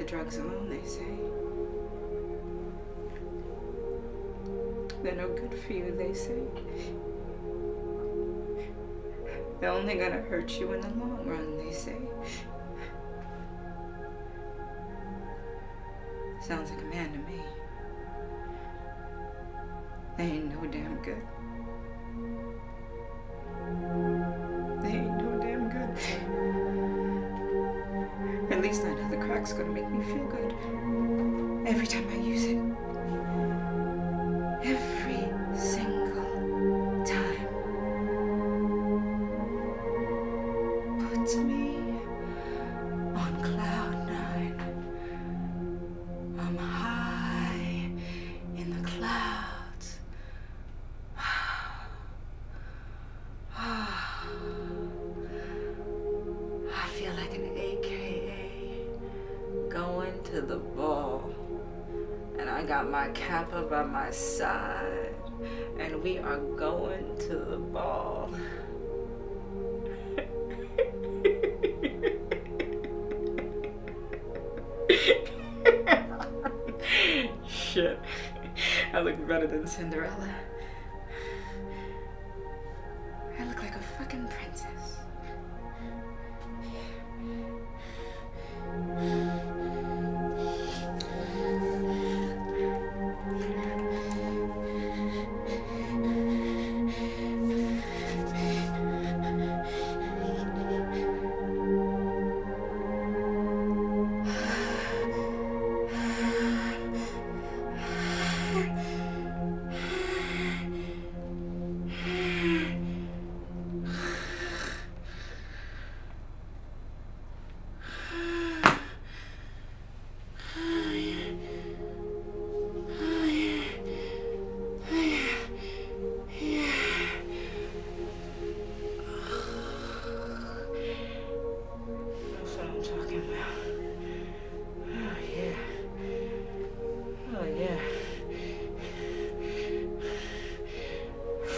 drugs alone, they say. They're no good for you, they say. They're only gonna hurt you in the long run, they say. Sounds like a man to me. They ain't no damn good. They ain't no damn good. At least I know the crack's gonna make me feel good every time I use it. Every single time. Puts me on cloud 9. I'm high in the clouds. I feel like an AKA going to the ball. And I got my Kappa by my side. And we are going to the ball. Shit. I look better than Cinderella. I look like a fucking princess.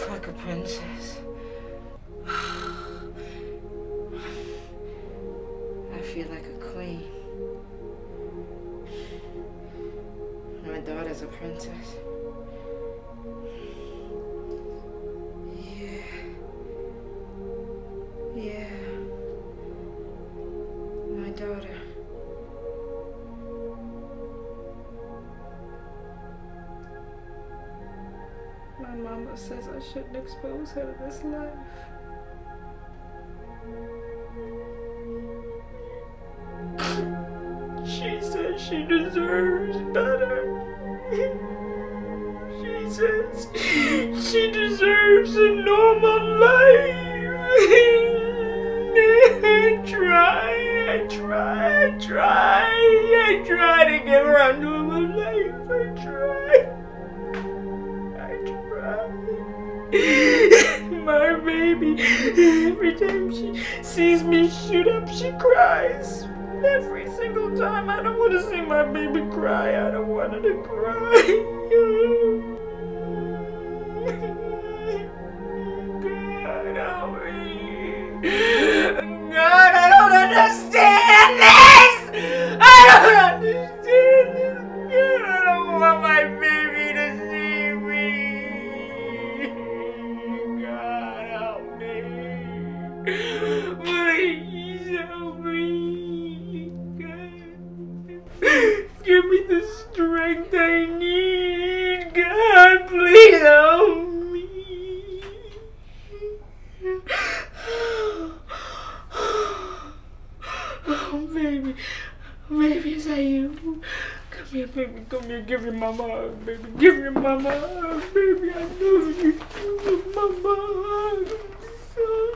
Like a princess. I feel like a queen. My daughter's a princess. Yeah. Yeah. My daughter. My mama says I shouldn't expose her to this life. She says she deserves better. She says she deserves a normal life. I try to give her a normal life. My baby, every time she sees me shoot up, she cries. Every single time. I don't want to see my baby cry. I don't want her to cry. God, help me. God, I don't understand this. I don't understand this. God, I don't want my baby to see me. God, help me. Please help me. God. Give me the strength I need. God, please help me. Oh, baby. Baby, is that you? Come here, baby. Come here. Give your mama a hug, baby. Give your mama a hug, baby. I love you. Give your mama a hug. I'm sorry.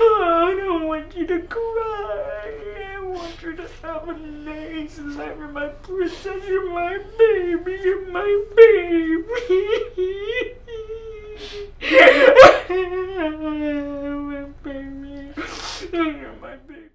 Oh, I don't want you to cry. I want you to have a nice life. You're my princess. You're my baby. You're my baby. My baby. You're my baby.